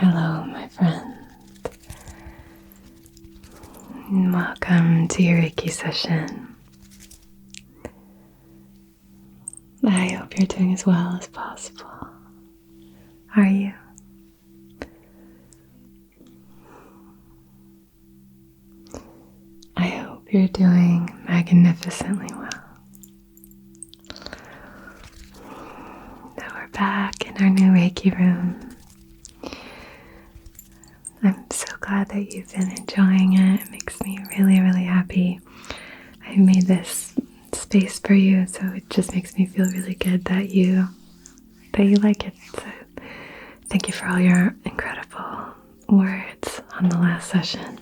Hello, my friend. Welcome to your Reiki session. I hope you're doing as well as possible. Are you? I hope you're doing magnificently well. Now we're back in our new Reiki room. I'm so glad that you've been enjoying it. It makes me really, really happy. I made this space for you, so it just makes me feel really good that you like it. So thank you for all your incredible words on the last session.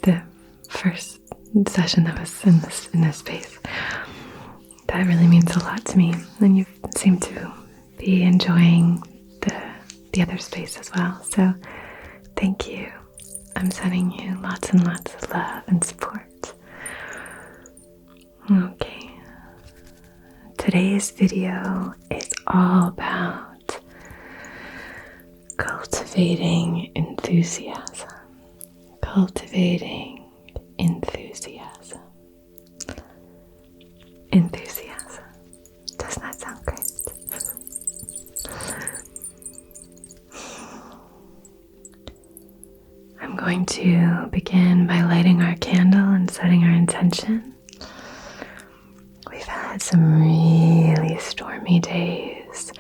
The first session that was in this space. That really means a lot to me, and you seem to be enjoying the other space as well. So thank you. I'm sending you lots and lots of love and support. Okay. Today's video is all about cultivating enthusiasm. Cultivating enthusiasm. Enthusiasm. Doesn't that sound great? I'm going to begin by lighting our candle and setting our intention. We've had some really stormy days,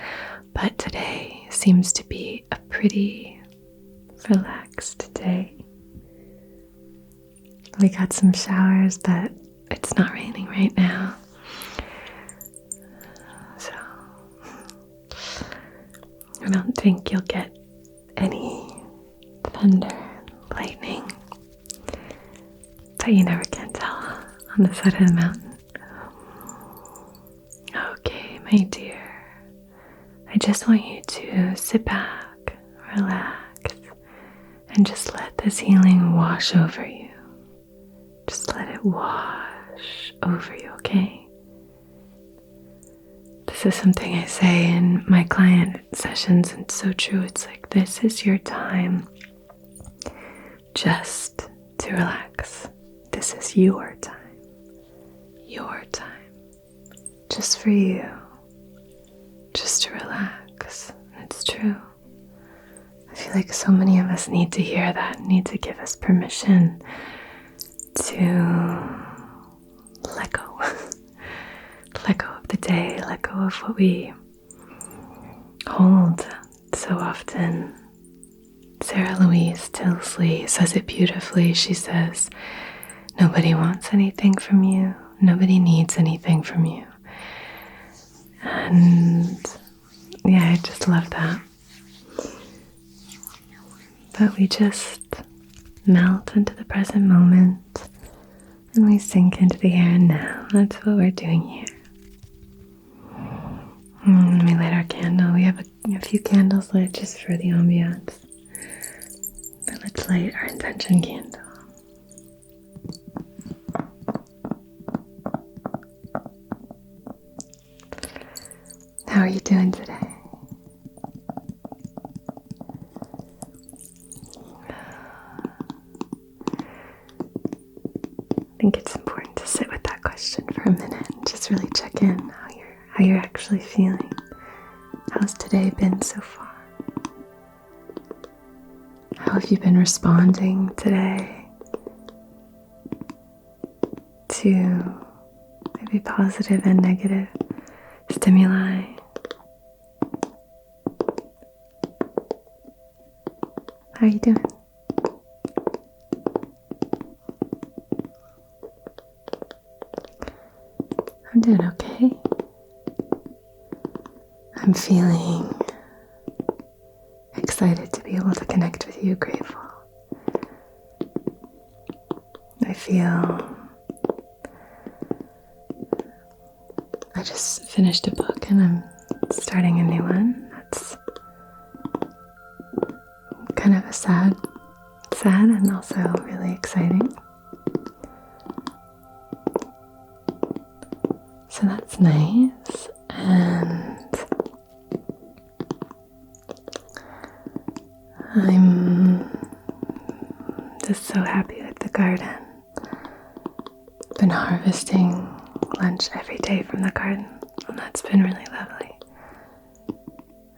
but today seems to be a pretty relaxed day. We got some showers, but it's not raining right now. So I don't think you'll get any thunder, lightning, but you never can tell on the side of the mountain. Okay, my dear, I just want you to sit back, relax, and just let this healing wash over you. Just let it wash over you, okay? This is something I say in my client sessions, and it's so true. It's like, this is your time just to relax. This is your time. Your time. Just for you. Just to relax. And it's true. I feel like so many of us need to hear that, need to give us permission to let go. Let go of the day, let go of what we hold so often. Sarah Louise Tilsley says it beautifully. She says, nobody wants anything from you. Nobody needs anything from you. And yeah, I just love that. But we just melt into the present moment and we sink into the here and now. That's what we're doing here. And we light our candle. We have a few candles lit just for the ambiance. But let's light our intention candle. How are you doing today? I think it's important to sit with that question for a minute and just really check in how you're actually feeling. How's today been so far? How have you been responding today to maybe positive and negative stimuli? How are you doing? I'm doing okay. I'm feeling excited to be able to connect with you, grateful. I just finished a book and I'm starting a new one. That's kind of a sad and also really exciting. So that's nice. And I'm just so happy with the garden. Been harvesting lunch every day from the garden, and that's been really lovely.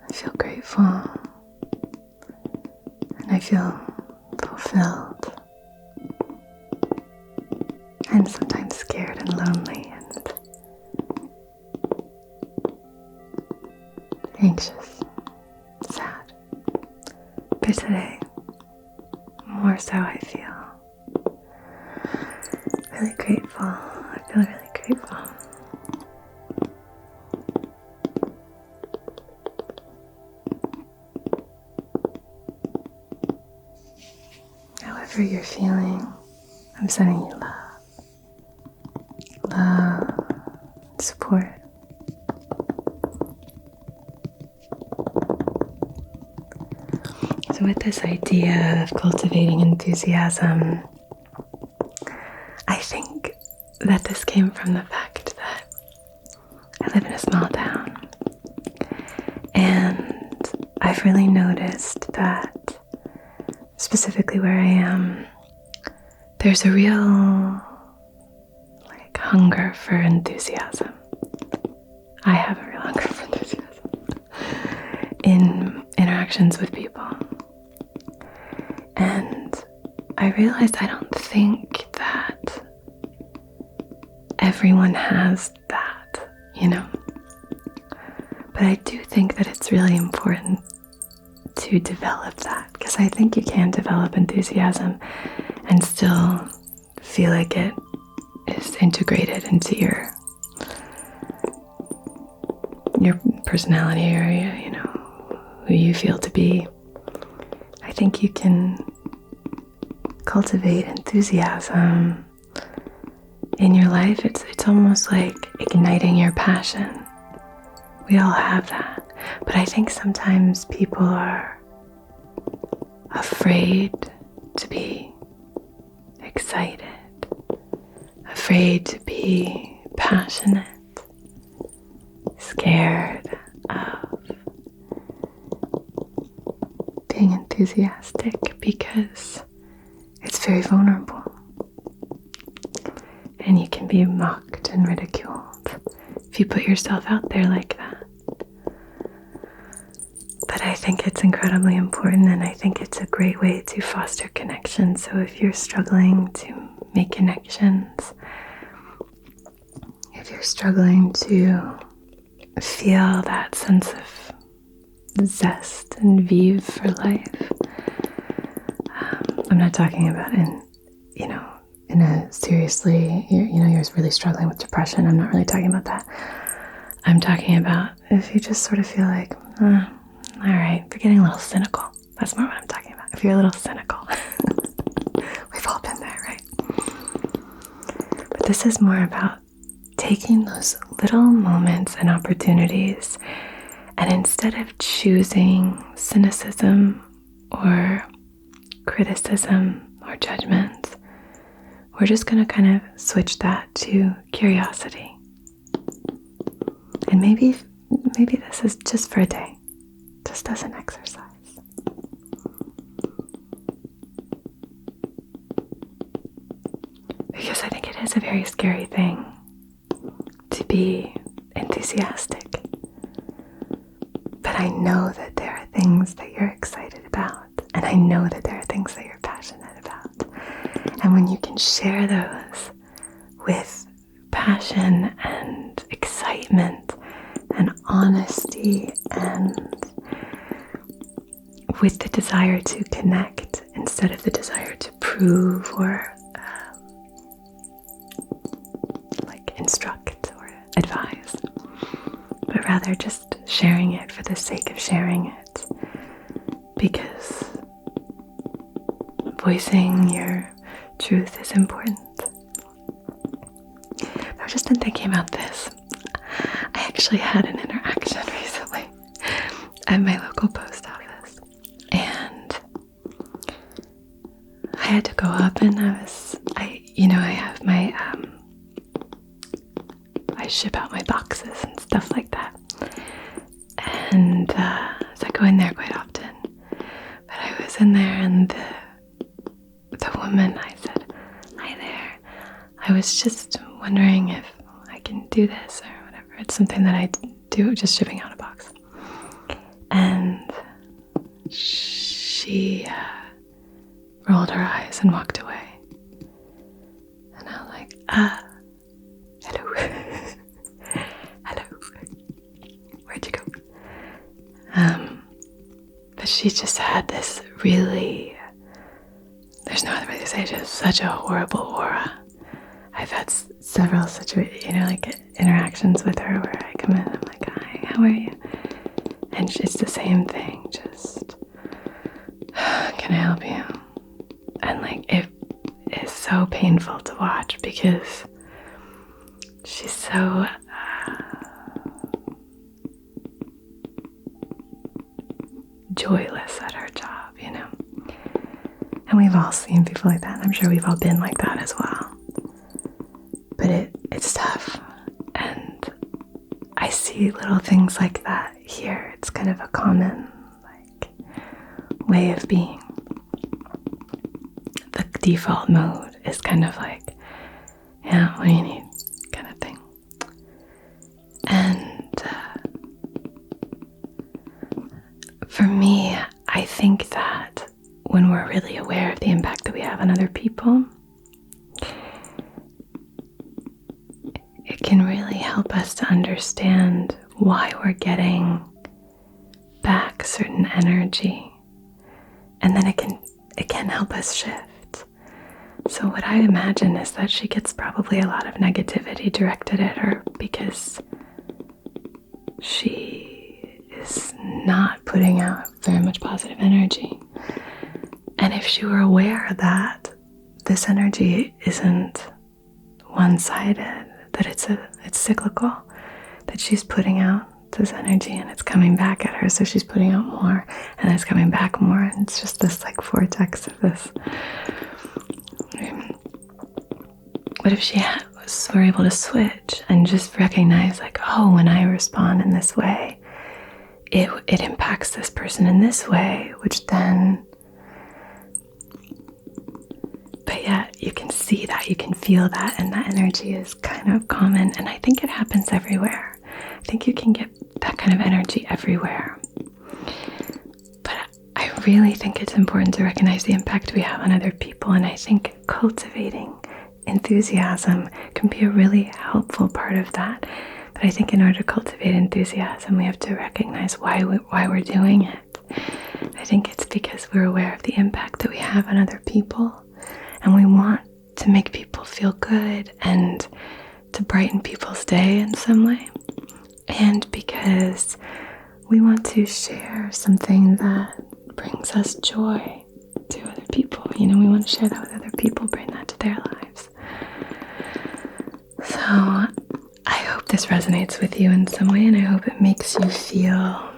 I feel grateful, and I feel fulfilled, and sometimes scared and lonely and anxious, sad. But today, more so, I feel really grateful. I feel really grateful. However you're feeling, I'm sending you love, support. So with this idea of cultivating enthusiasm, I think that this came from the fact that I live in a small town, and I've really noticed that specifically where I am, there's a real hunger for enthusiasm. I have a real hunger for enthusiasm in interactions with people. And I realized I don't think that everyone has that, But I do think that it's really important to develop that, because I think you can develop enthusiasm and still feel like it is integrated into your personality, or who you feel to be. I think you can cultivate enthusiasm in your life. It's almost like igniting your passion. We all have that, but I think sometimes people are afraid to be excited, afraid to be passionate, scared of being enthusiastic because it's very vulnerable, and you can be mocked and ridiculed if you put yourself out there like that. But I think it's incredibly important, and I think it's a great way to foster connection. So if you're struggling to make connections, if you're struggling to feel that sense of zest and vive for life, I'm not talking about in a seriously, you're really struggling with depression. I'm not really talking about that. I'm talking about if you just sort of feel like, all right, you're getting a little cynical. That's more what I'm talking about. If you're a little cynical. We've all been there, right? But this is more about taking those little moments and opportunities, and instead of choosing cynicism or criticism or judgment, we're just going to kind of switch that to curiosity. And maybe this is just for a day, just as an exercise. Because I think it is a very scary thing to be enthusiastic. But I know that there are things that you're excited about, and I know that there are things that you're passionate about. And when you can share those with passion and excitement and honesty, and with the desire to connect instead of the desire to prove or instruct or advise, but rather just sharing it for the sake of sharing it, because voicing your truth is important. I've just been thinking about this. I actually had an interaction recently at my local post office, and I had to go up, and I have my I ship out my boxes and stuff like that, and so I go in there quite often. But I was was in there, and the woman, I said, "Hi there. I was just wondering if I can do this or whatever. It's something that I do, just shipping out a box." And she rolled her eyes and walked away. And I was like, hello. Hello. Where'd you go? But she just had this really, there's no other way to say it, just such a horrible aura. I've had several interactions with her where I come in and I'm like, "Hi, how are you?" And it's the same thing, just, "Can I help you?" And it is so painful to watch because she's so joyless at her job, And we've all seen people like that. I'm sure we've all been like that as well. But it's tough. And I see little things like that here. It's kind of a common way of being. The default mode is kind of "Yeah, what do you need?" kind of thing. And for me, I think that when we're really aware of the impact that we have on other people, it can really help us to understand why we're getting back certain energy. And then it can help us shift. So what I imagine is that she gets probably a lot of negativity directed at her because she is not putting out very much positive energy. And if she were aware that this energy isn't one-sided, that it's cyclical, that she's putting out this energy and it's coming back at her, so she's putting out more and it's coming back more, and it's just this vortex of this. What if she were able to switch and just recognize when I respond in this way, it impacts this person in this way, which then, but yet you can see that, you can feel that, and that energy is kind of common, and I think it happens everywhere. I think you can get that kind of energy everywhere. But I really think it's important to recognize the impact we have on other people, and I think cultivating enthusiasm can be a really helpful part of that. But I think in order to cultivate enthusiasm, we have to recognize why we're doing it. I think it's because we're aware of the impact that we have on other people, and we want to make people feel good and to brighten people's day in some way. And because we want to share something that brings us joy to other people. We want to share that with other people, bring that to their lives. So I hope this resonates with you in some way, and I hope it makes you feel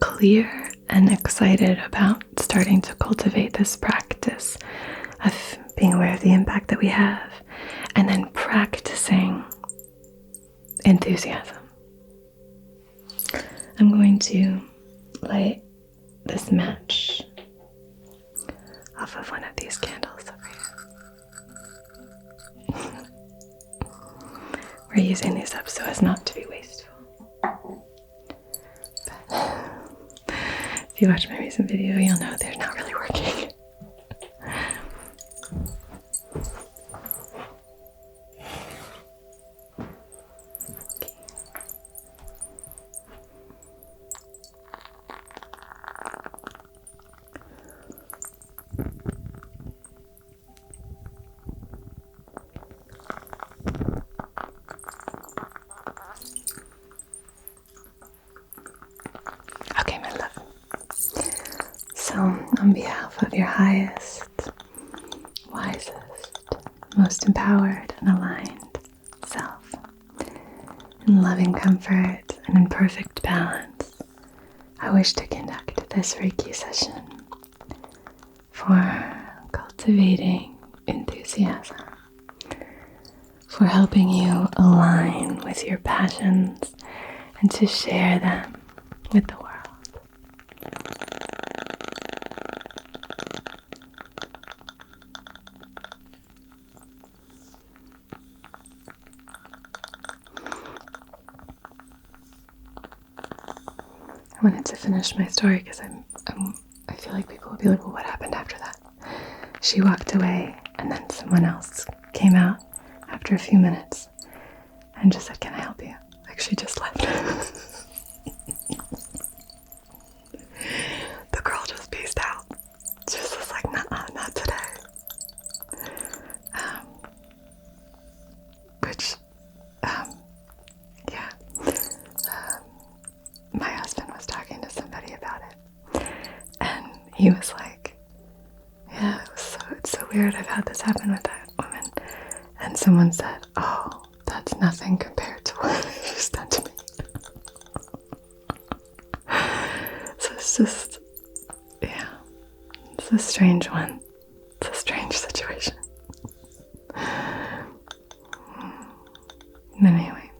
clear and excited about starting to cultivate this practice of being aware of the impact that we have, and then practicing enthusiasm. I'm going to light this match off of one of these candles over here. We're using these up so as not to be wasteful. But if you watch my recent video, you'll know they're not really working. Okay, my love. So, on behalf of your highest, wisest, most empowered and aligned self, in loving comfort and in perfect balance, I wish to conduct this Reiki session for cultivating enthusiasm, for helping you align with your passions and to share them with the world. I wanted to finish my story because I feel like people will be like, well, what happened after that? She walked away, and then someone else came out after a few minutes and just said, can I help you? Like, she just left. The girl just peaced out. She was just like, nuh-uh, not today. My husband was talking to somebody about it, and he was like, yeah, it's so weird, I've had this happen with that woman. And someone said, oh, that's nothing compared to what she's done to me. So it's just, yeah, it's a strange one. It's a strange situation. Anyway.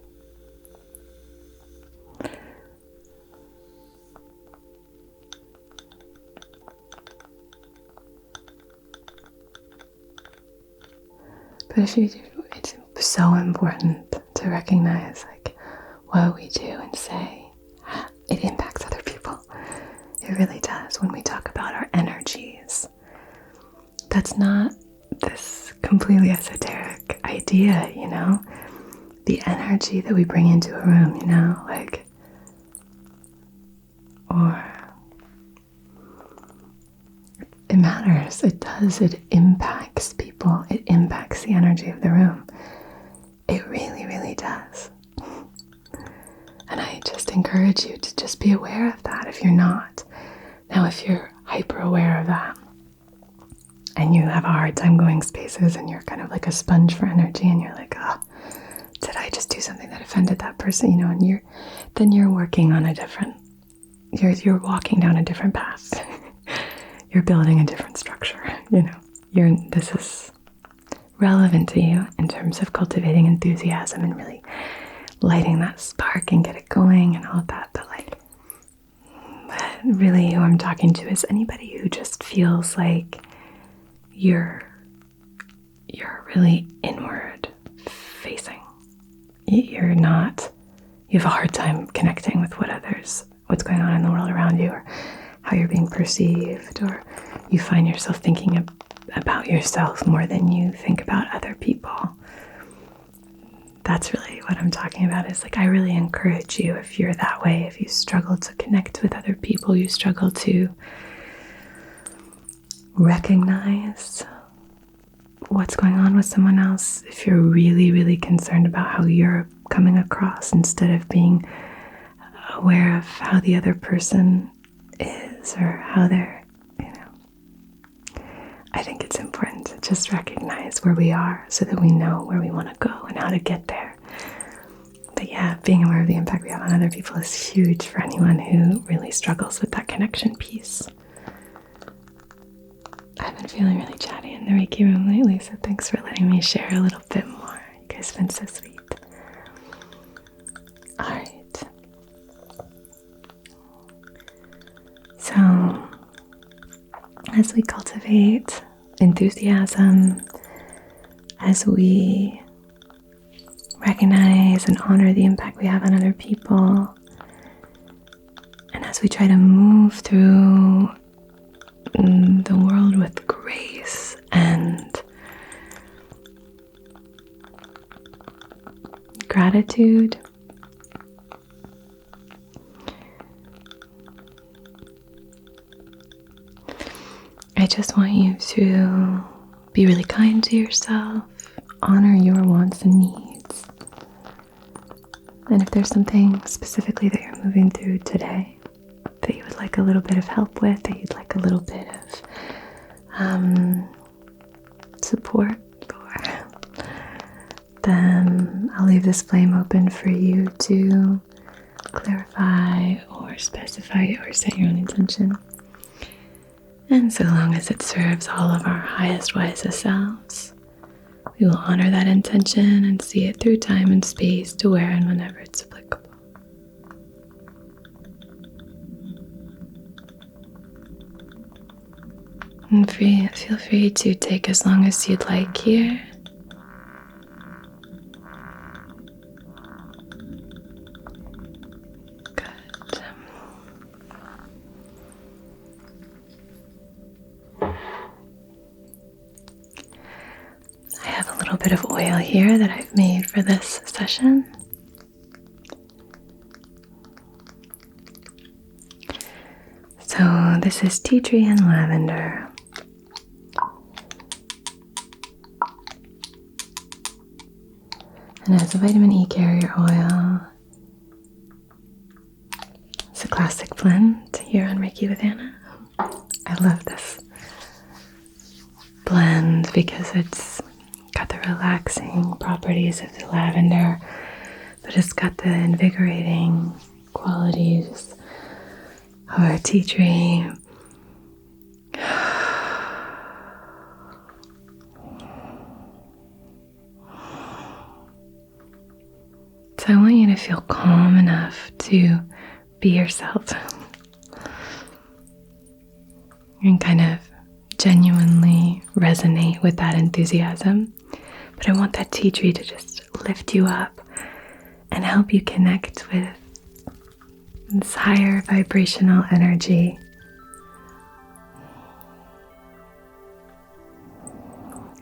But it's so important to recognize, like, what we do and say, it impacts other people. It really does. When we talk about our energies, that's not this completely esoteric idea, you know? The energy that we bring into a room, you know, like, or it matters. It does. It impacts people. It impacts the energy of the room. It really, really does. And I just encourage you to just be aware of that if you're not. Now, if you're hyper aware of that and you have a hard time going spaces and you're kind of like a sponge for energy and you're like, oh, did I just do something that offended that person? You know, and then you're working on a different, you're walking down a different path. You're building a different structure, you know. This is relevant to you in terms of cultivating enthusiasm and really lighting that spark and get it going and all of that. But really who I'm talking to is anybody who just feels like you're really inward facing. You have a hard time connecting with what's going on in the world around you, or how you're being perceived, or you find yourself thinking about yourself more than you think about other people. That's really what I'm talking about. Is like, I really encourage you, if you're that way, if you struggle to connect with other people, you struggle to recognize what's going on with someone else, if you're really, really concerned about how you're coming across instead of being aware of how the other person is or how they're, I think it's important to just recognize where we are so that we know where we want to go and how to get there. But yeah, being aware of the impact we have on other people is huge for anyone who really struggles with that connection piece. I've been feeling really chatty in the Reiki room lately, so thanks for letting me share a little bit more. You guys have been so sweet. Alright. So, as we cultivate enthusiasm, as we recognize and honor the impact we have on other people, and as we try to move through the world with grace and gratitude, I just want you to be really kind to yourself, honor your wants and needs. And if there's something specifically that you're moving through today that you would like a little bit of help with, that you'd like a little bit of support for, then I'll leave this flame open for you to clarify or specify or set your own intention. And so long as it serves all of our highest, wisest selves, we will honor that intention and see it through time and space to where and whenever it's applicable. And feel free to take as long as you'd like here. Good. I have a little bit of oil here that I've made for this session. So this is tea tree and lavender. And it's a vitamin E carrier oil. It's a classic blend here on Reiki with Anna. I love this blend because it's got the relaxing properties of the lavender, but it's got the invigorating qualities of our tea tree. So I want you to feel calm enough to be yourself and kind of genuinely resonate with that enthusiasm. But I want that tea tree to just lift you up and help you connect with this higher vibrational energy.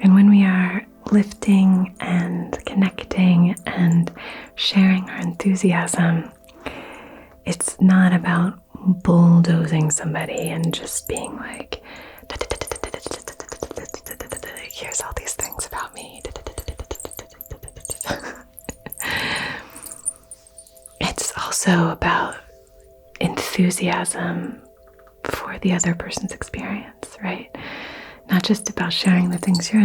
And when we are lifting and connecting and sharing our enthusiasm, it's not about bulldozing somebody and just being like, here's all these things about me. It's also about enthusiasm for the other person's experience, right? Not just about sharing the things you're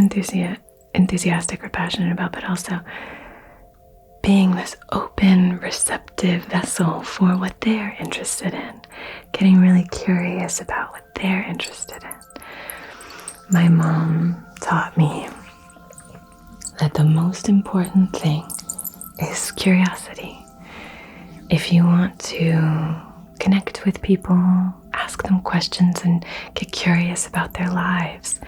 enthusiastic or passionate about, but also being this open, receptive vessel for what they're interested in, getting really curious about what they're interested in. My mom taught me that the most important thing is curiosity. If you want to connect with people, ask them questions and get curious about their lives.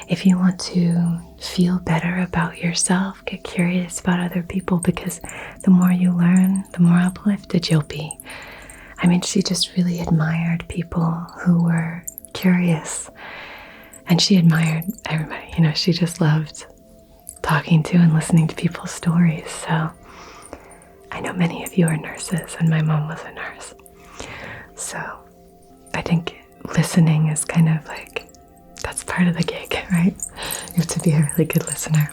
If you want to feel better about yourself, get curious about other people, because the more you learn, the more uplifted you'll be. I mean, she just really admired people who were curious. And she admired everybody. You know, she just loved talking to and listening to people's stories. So I know many of you are nurses, and my mom was a nurse. So I think listening is kind of like, that's part of the gig, right? You have to be a really good listener.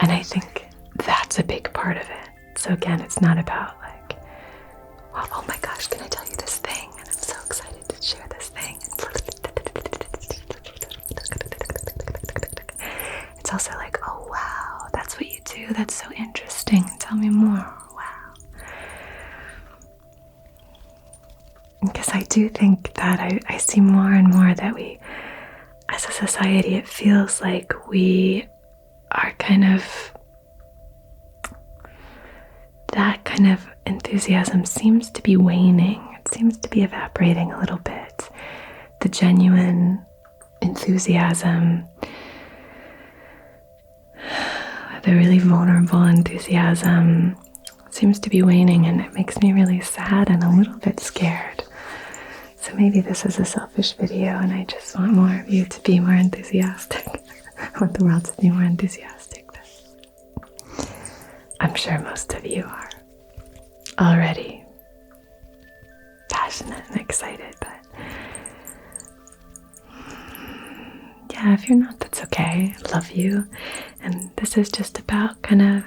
And I think that's a big part of it. So again, it's not about like, oh my gosh, can I tell you this thing? And I'm so excited to share this thing. It's also like, oh wow, that's what you do. That's so interesting. Tell me more. Wow. Because I do think that I see more and more that we, as a society, it feels like we are that kind of enthusiasm seems to be waning. It seems to be evaporating a little bit. The genuine enthusiasm, the really vulnerable enthusiasm seems to be waning, and it makes me really sad and a little bit scared. So maybe this is a selfish video and I just want more of you to be more enthusiastic. I want the world to be more enthusiastic. I'm sure most of you are already passionate and excited, but yeah, if you're not, that's okay. I love you. And this is just about kind of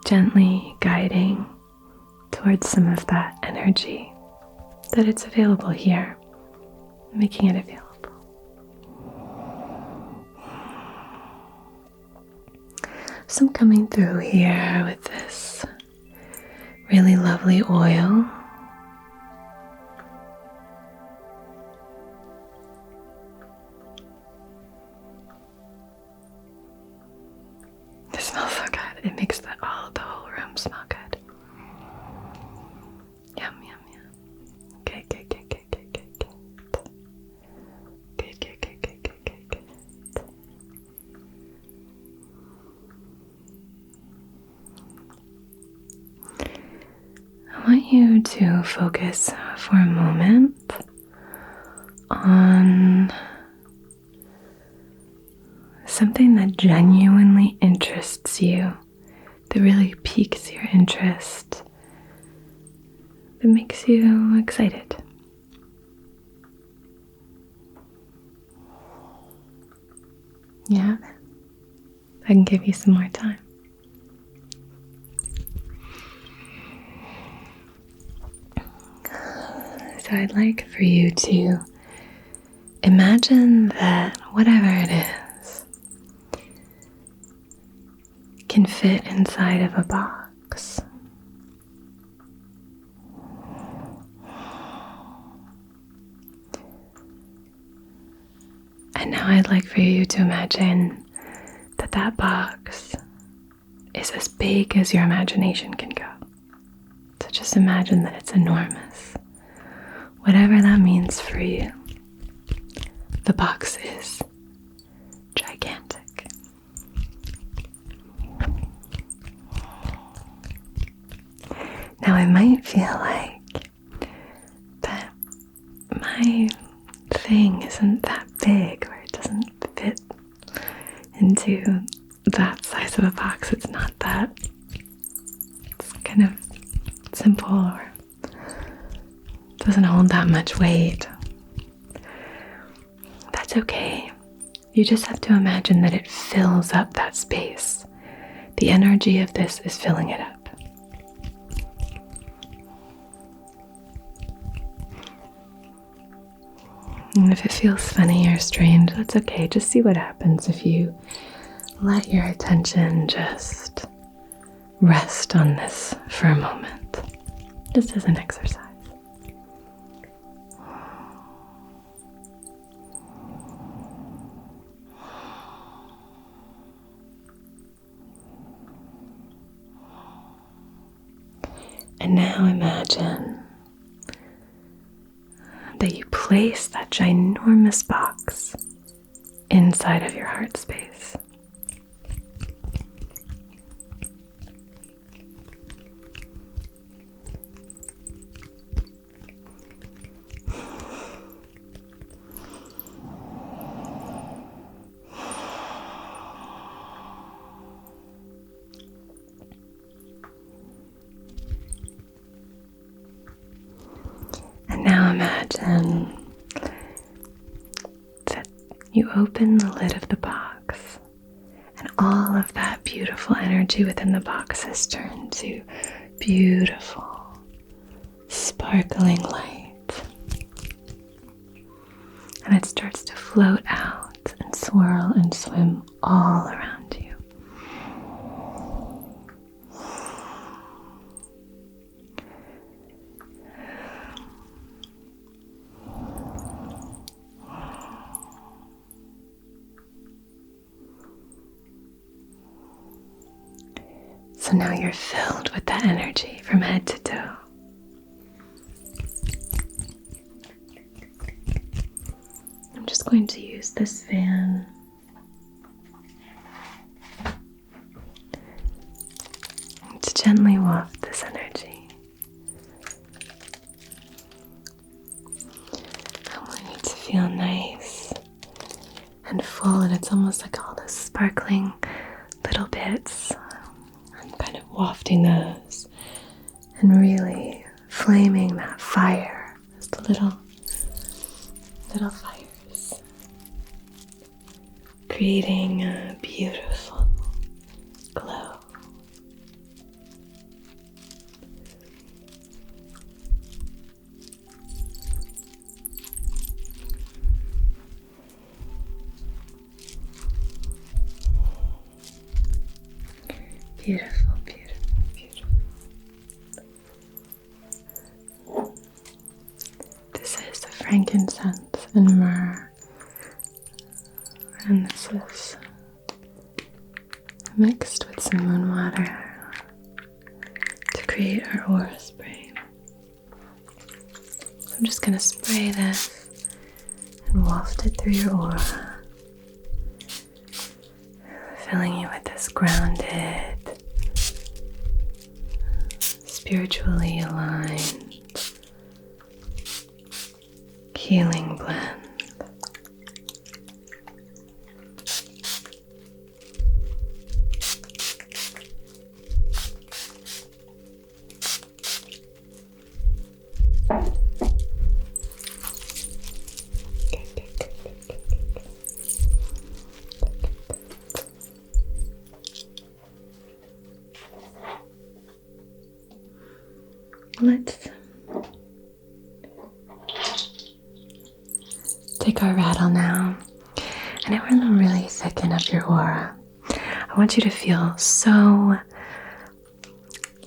gently guiding towards some of that energy, that it's available here, making it available. So I'm coming through here with this really lovely oil. It smells so good. It makes the whole room smell good. Yum, yum, yum. Good, good, good, good, good, good, good. want you to focus for a moment on something that genuinely interests you, that really piques your interest, that makes you excited. Yeah, I can give you some more time. So I'd like for you to imagine that whatever it is can fit inside of a box. And now I'd like for you to imagine that that box is as big as your imagination can go. So just imagine that it's enormous. Whatever that means for you, the box is gigantic. Now I might feel like that my thing isn't that big, or it doesn't fit into that size of a box. It's not that. It's kind of simple, or doesn't hold that much weight. That's okay. You just have to imagine that it fills up that space. The energy of this is filling it up. And if it feels funny or strange, that's okay. Just see what happens if you let your attention just rest on this for a moment, just as an exercise. And now imagine that you place that ginormous box inside of your heart space. Now imagine that you open the lid of the box and all of that beautiful energy within the box has turned to beautiful, sparkling light. And it starts to float out and swirl and swim all around you. So now you're filled with that energy from head to toe. I'm just going to use this fan to gently waft this energy. I want you to feel nice and full, and it's almost like all those sparkling little bits. Kind of wafting those and really flaming that fire, just little fires, creating a beautiful glow. Beautiful, beautiful, beautiful. This is the frankincense and myrrh, and this is mixed with some moon water to create our aura spray. So I'm just going to spray this and waft it through your aura, filling you with this grounded, spiritually aligned healing blend. Let's take our rattle now, and we're going to really thicken up your aura. I want you to feel so,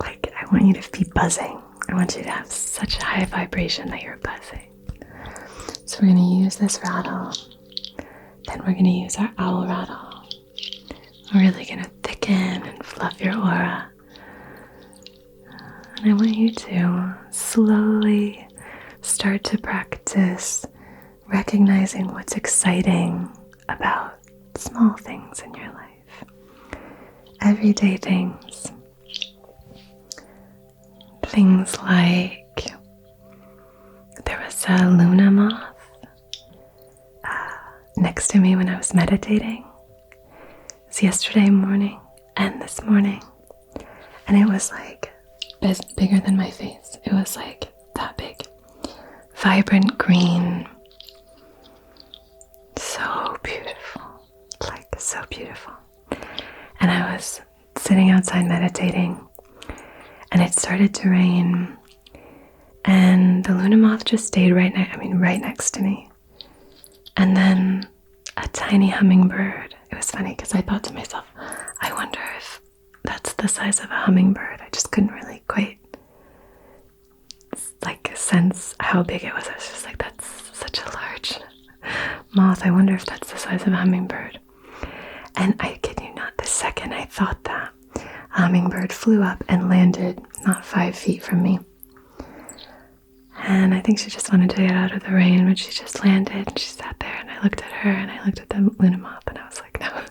I want you to be buzzing. I want you to have such a high vibration that you're buzzing. So we're going to use this rattle, then we're going to use our owl rattle. We're really going to thicken and fluff your aura. And I want you to slowly start to practice recognizing what's exciting about small things in your life. Everyday things. Things like there was a Lune moth next to me when I was meditating. It was yesterday morning and this morning. And it was bigger than my face. It was that big. Vibrant green. So beautiful. So beautiful. And I was sitting outside meditating, and it started to rain, and the Lune moth just stayed right next to me. And then a tiny hummingbird. It was funny because I thought to myself, I wonder if that's the size of a hummingbird. I just couldn't really quite sense how big it was. I was just that's such a large moth. I wonder if that's the size of a hummingbird. And I kid you not, the second I thought that, a hummingbird flew up and landed not 5 feet from me. And I think she just wanted to get out of the rain, but she just landed and she sat there, and I looked at her and I looked at the Lune moth, and I was like, no,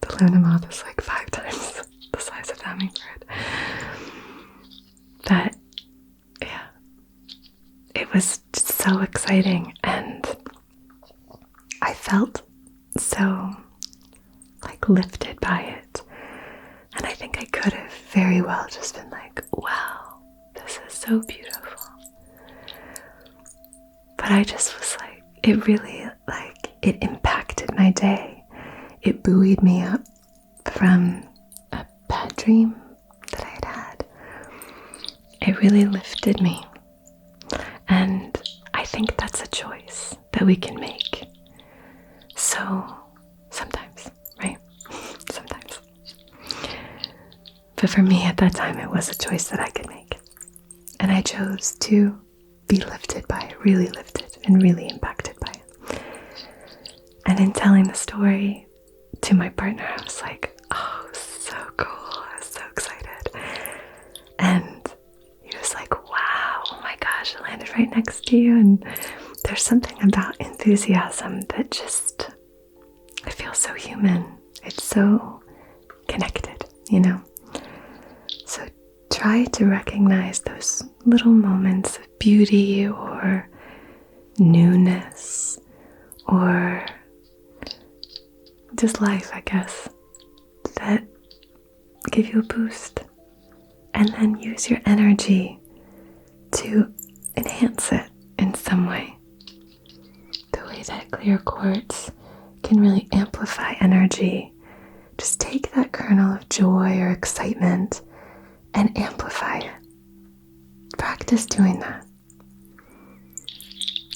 the Lune moth is 5 times the size of the hummingbird. But yeah, it was just so exciting, and I felt so lifted by it. And I think I could have very well just been wow, this is so beautiful. But I just was it really it impacted my day. It buoyed me up from a bad dream that I had had. It really lifted me. And I think that's a choice that we can make. So sometimes, right? Sometimes. But for me at that time, it was a choice that I could make. And I chose to be lifted by it, really lifted and really impacted by it. And in telling the story to my partner, I was oh, so cool. I was so excited. And he was wow, oh my gosh, it landed right next to you. And there's something about enthusiasm that just, I feel so human. It's so connected, So try to recognize those little moments of beauty or newness or just life, I guess, that give you a boost. And then use your energy to enhance it in some way. The way that clear quartz can really amplify energy. Just take that kernel of joy or excitement and amplify it. Practice doing that.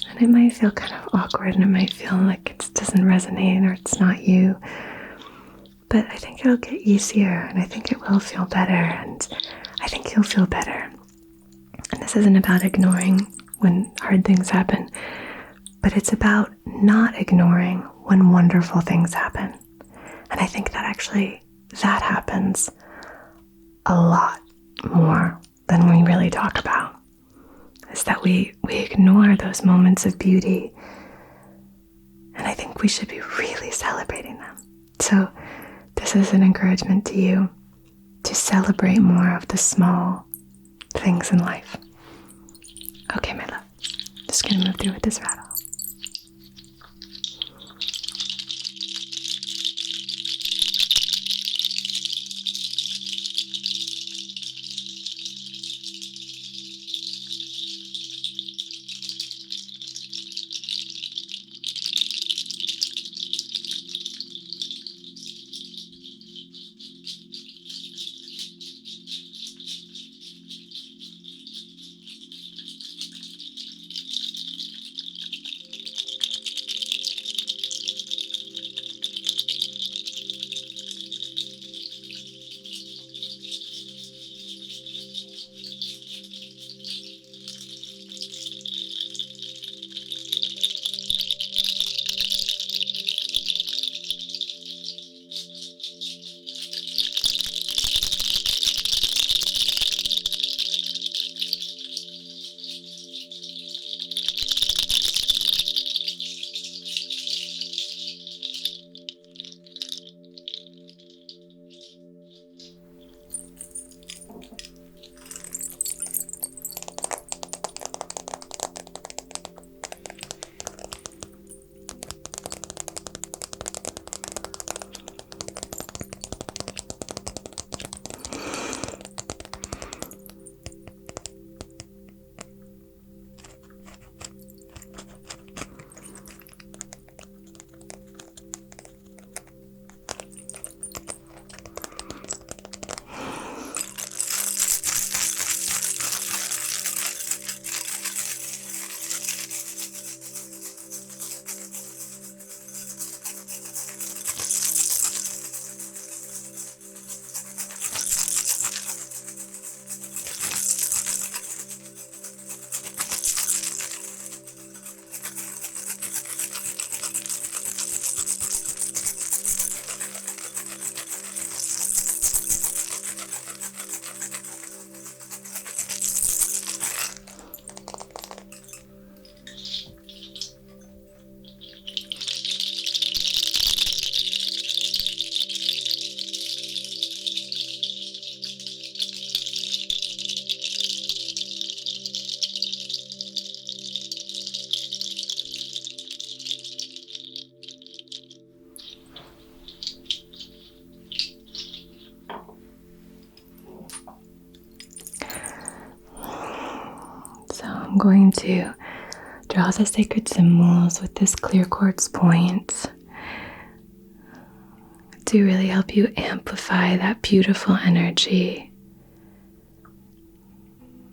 And it might feel kind of awkward, and it might feel like it doesn't resonate or it's not you. But I think it'll get easier, and I think it will feel better, and I think you'll feel better. And this isn't about ignoring when hard things happen, but it's about not ignoring when wonderful things happen. And I think that actually that happens a lot more than we really talk about, is that we ignore those moments of beauty. And I think we should be really celebrating them. So this is an encouragement to you to celebrate more of the small things in life. Okay, my love. Just gonna move through with this rattle. I'm going to draw the sacred symbols with this clear quartz point to really help you amplify that beautiful energy.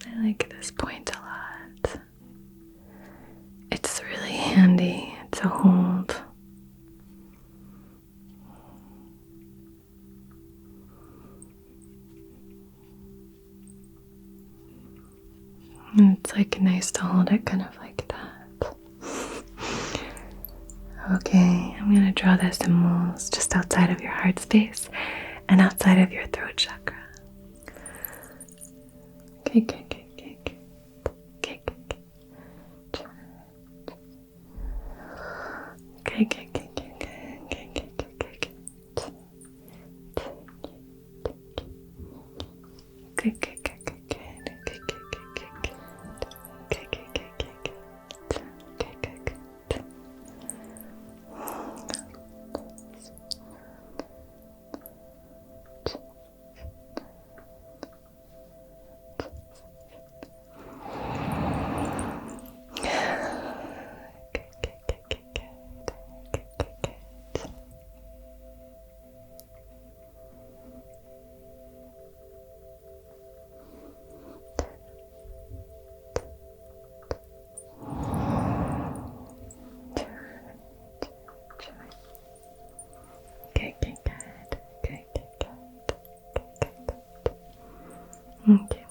I like this point a lot. It's really handy to hold. And it's like nice to hold it kind of like that. Okay, I'm going to draw the symbols just outside of your heart space and outside of your throat chakra. Okay. Okay.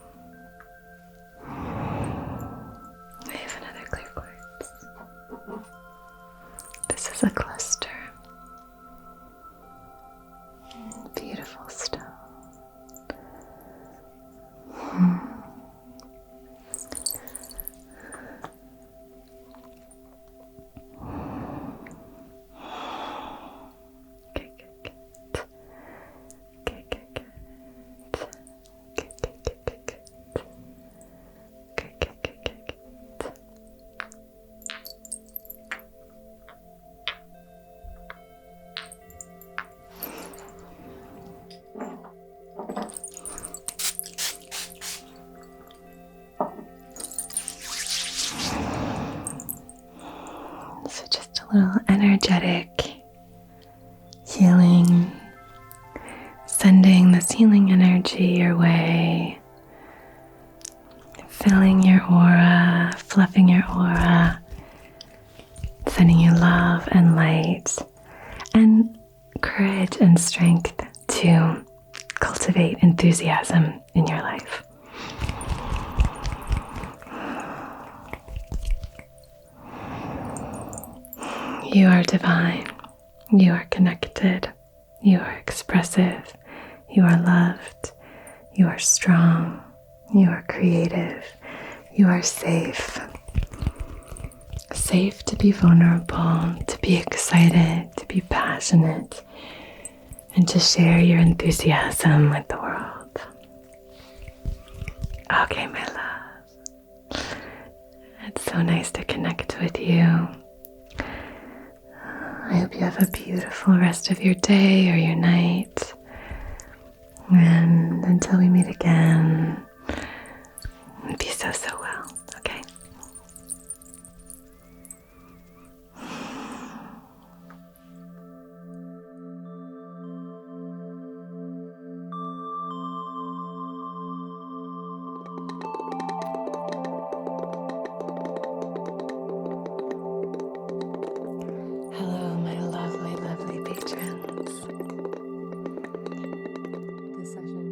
I have another clear quartz. This is a cluster. Beautiful stone. little energetic healing, sending this healing energy your way, filling your aura, fluffing your aura, sending you love and light and courage and strength to cultivate enthusiasm in your life. You are divine. You are connected. You are expressive. You are loved. You are strong. You are creative. You are safe. Safe to be vulnerable, to be excited, to be passionate, and to share your enthusiasm with the world. Okay, my love. It's so nice to connect with you. I hope you have a beautiful rest of your day or your night. And until we meet again, be so well, okay? Hello, my lovely, lovely patrons. This session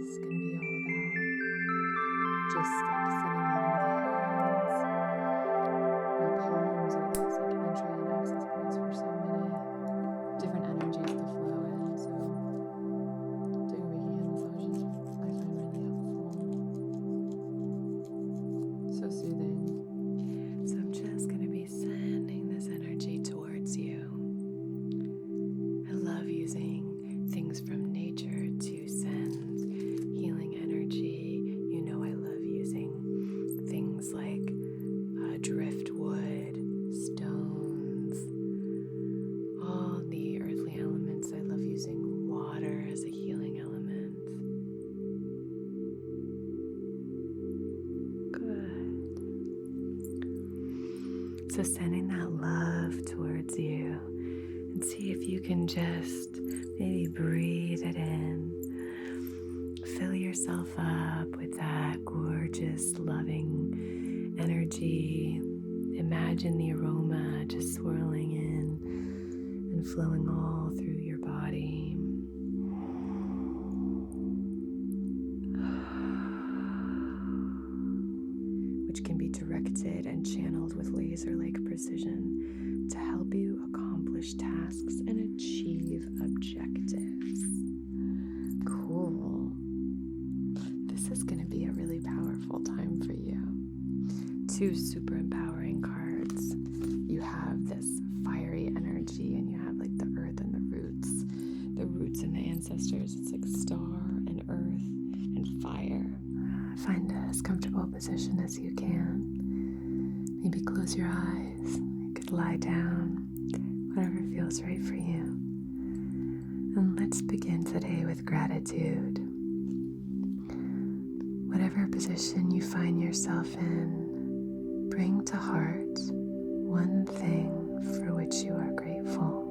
is going to be all about just like sending love into the hands. Your palms are these like entry and access points for so many different energies to flow in. So doing Reiki hand massages I find really helpful. So soothing. So I'm just going to be sending this energy towards you. I love using things from nature to send healing energy. You know I love using things like driftwood, stones, all the earthly elements. I love using water as a healing element. Good. So sending that love towards you, and see if you can just maybe breathe it in. Fill yourself up with that gorgeous, loving energy. Imagine the aroma just swirling in and flowing all through your body. Which can be directed and channeled with laser-like precision to help you accomplish tasks and achieve objectives. Cool. This is going to be a really powerful time for you. 2 super empowering cards. You have this fiery energy, and you have like the earth and the roots and the ancestors. It's like star and earth and fire. Find as comfortable a position as you can. Maybe close your eyes. You could lie down, whatever feels right for you. And let's begin today with gratitude. Whatever position you find yourself in, bring to heart one thing for which you are grateful.